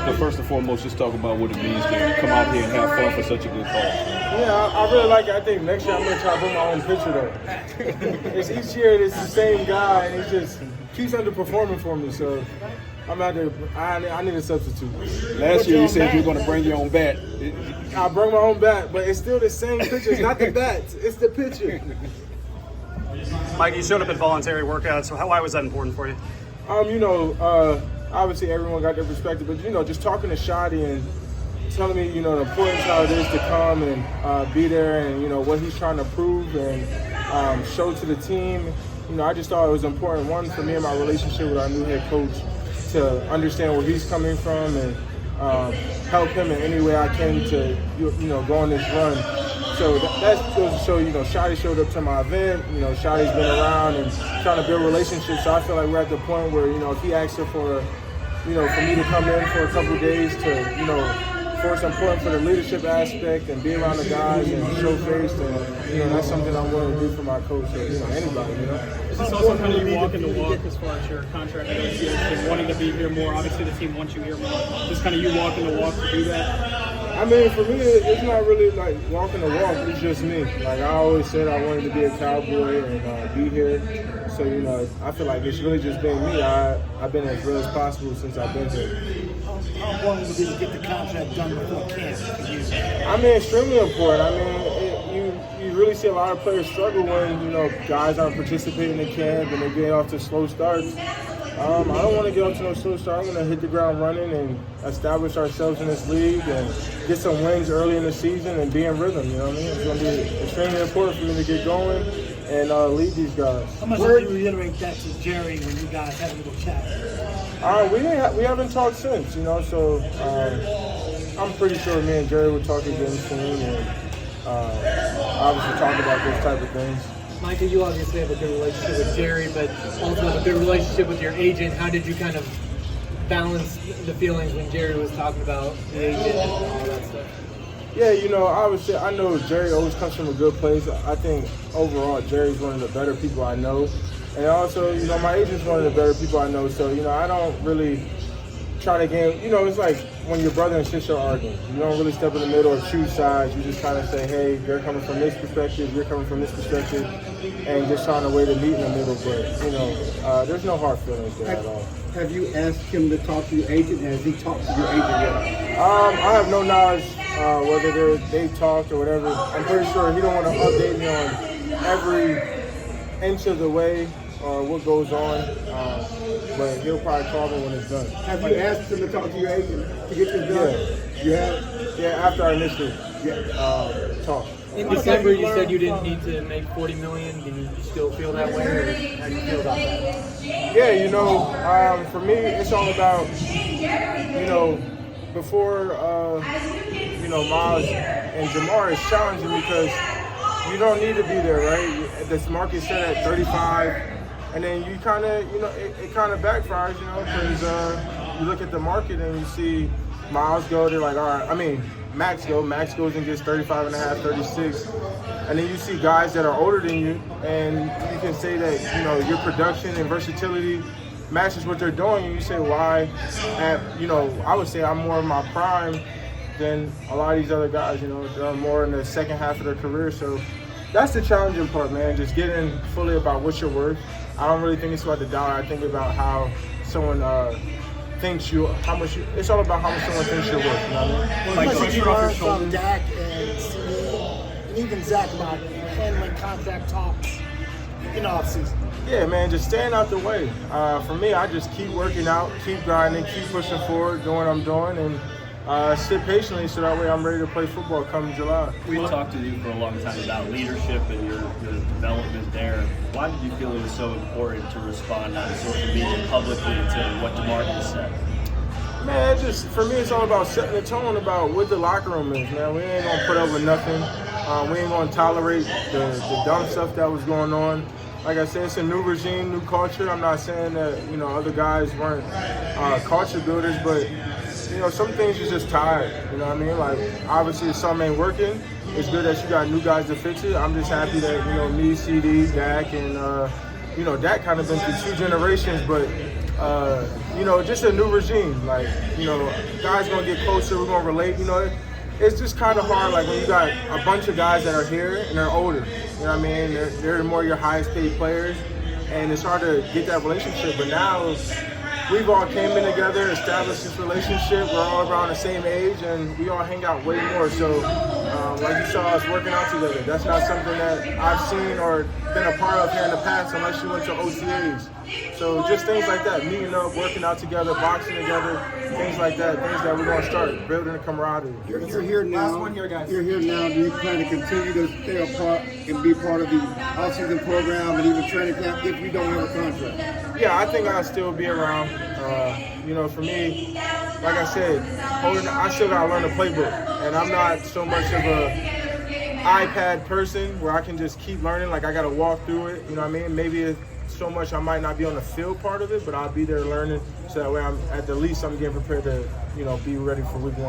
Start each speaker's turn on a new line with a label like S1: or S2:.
S1: but first and foremost, just talk about what it means to come out here and have fun for such a good cause.
S2: Yeah, I really like it. I think next year I'm going to try to bring my own pitcher, though. It's each year it's the same guy, and he just keeps underperforming for me, so I'm out there. I need a substitute.
S1: Last year you said you were going to bring your own bat.
S2: I bring my own bat, but it's still the same pitcher. It's not the bat, it's the pitcher.
S3: Mike, you showed up at voluntary workouts, so why was that important for you?
S2: Obviously everyone got their perspective, but just talking to Shotty and telling me, the importance how it is to come and be there, and what he's trying to prove and show to the team. I just thought it was important, one, for me and my relationship with our new head coach, to understand where he's coming from and help him in any way I can to go on this run. So that goes to show, Shotty showed up to my event. Shotty's been around and trying to build relationships. So I feel like we're at the point where, if he asks her for me to come in for a couple of days to, for it's important for the leadership aspect and be around the guys and show face, and that's something I'm willing to do for my coach or anybody.
S4: Is this also kind of you walking the walk as far as your contract negotiation, wanting to be here more? Obviously, the team wants you here more. Just kind of you walking the walk to do that.
S2: I mean, for me, it's not really like walking the walk. It's just me. Like I always said, I wanted to be a Cowboy and be here. So I feel like it's really just been me. I've been as real as possible since I've been here.
S5: How important would it be to get the contract done before camp for you?
S2: I mean, extremely important. I mean, you really see a lot of players struggle when guys aren't participating in camp and they're getting off to slow starts. I don't want to get off to no slow start. I'm going to hit the ground running and establish ourselves in this league and get some wins early in the season and be in rhythm. You know what I mean? It's going to be extremely important for me to get going and lead these guys.
S5: How much did you reiterate that to Jerry when you guys had a little chat?
S2: We haven't talked since, so I'm pretty sure me and Jerry will talk again soon and obviously talk about those type of things.
S6: Micah, you obviously have a good relationship with Jerry, but also have a good relationship with your agent. How did you kind of balance the feelings when Jerry was talking about the agent and all that stuff?
S2: Yeah, obviously I know Jerry always comes from a good place. I think overall Jerry's one of the better people I know. And also, my agent's one of the better people I know. So, I don't really try to game. It's like when your brother and sister are arguing. You don't really step in the middle or choose sides. You just kind of say, hey, they're coming from this perspective, you're coming from this perspective, and just trying a way to meet in the middle. But, there's no hard feelings there at all.
S7: Have you asked him to talk to your agent? Has he talked to your agent yet?
S2: I have no knowledge whether they talked or whatever. I'm pretty sure he don't want to update me on every inch of the way or what goes on, but he'll probably call me when it's done.
S7: Have you asked him to talk to your agent to get this done?
S2: Yeah. You have? Yeah, after our initial talk.
S6: In December, you said you didn't need to make $40 million. Do you still feel that way, or how do you feel about that?
S2: Yeah, for me, it's all about, before, Miles and Jamar is challenging because you don't need to be there, right? This market's set at 35. And then you kind of, it kind of backfires, because you look at the market and you see Miles go, they're like, all right, Max goes and gets 35 and a half, 36. And then you see guys that are older than you, and you can say that, your production and versatility matches what they're doing, and you say, why? And, I would say I'm more in my prime than a lot of these other guys, they're more in the second half of their career. So that's the challenging part, man, just getting fully about what you're worth. I don't really think it's about the dollar. I think about how someone thinks it's all about how much someone thinks you're worth, you know what I mean?
S5: Like, did you learn from Dak and CD and even Zach about handling contract talks in the offseason?
S2: Yeah, man, just staying out the way. For me, I just keep working out, keep grinding, keep pushing forward, doing what I'm doing, and sit patiently so that way I'm ready to play football come July.
S8: We talked to you for a long time about leadership and your development there. Why did you feel it was so important to respond on social media publicly to what DeMarcus said?
S2: Man, for me, it's all about setting the tone about what the locker room is, man. We ain't going to put up with nothing. We ain't going to tolerate the dumb stuff that was going on. Like I said, it's a new regime, new culture. I'm not saying that, other guys weren't culture builders, but some things are just tired, you know what I mean? Like, obviously, if something ain't working, it's good that you got new guys to fix it. I'm just happy that, me, CD, Dak, and you know, Dak kind of been through 2 generations, but you know, just a new regime. Like, you know, guys gonna get closer. We're gonna relate. You know, it's just kind of hard. Like when you got a bunch of guys that are here and they're older. You know what I mean? They're more your highest paid players, and it's hard to get that relationship. But now we've all came in together, established this relationship. We're all around the same age, and we all hang out way more. So, like you saw us working out together. That's not something that I've seen or been a part of here in the past, unless you went to OTAs. So just things like that, meeting up, working out together, boxing together, things like that, things that we're going to start building a camaraderie.
S7: You're here now.
S4: Last one here, guys.
S7: You're here now. Do you plan to continue to stay a part and be part of the off-season program and even training camp if you don't have a contract?
S2: Yeah, I think I'll still be around. You know, for me, like I said, I still got to learn the playbook. And I'm not so much of a iPad person where I can just keep learning. Like, I got to walk through it. You know what I mean? Maybe it's so much I might not be on the field part of it, but I'll be there learning so that way at the least I'm getting prepared to, you know, be ready for week 1.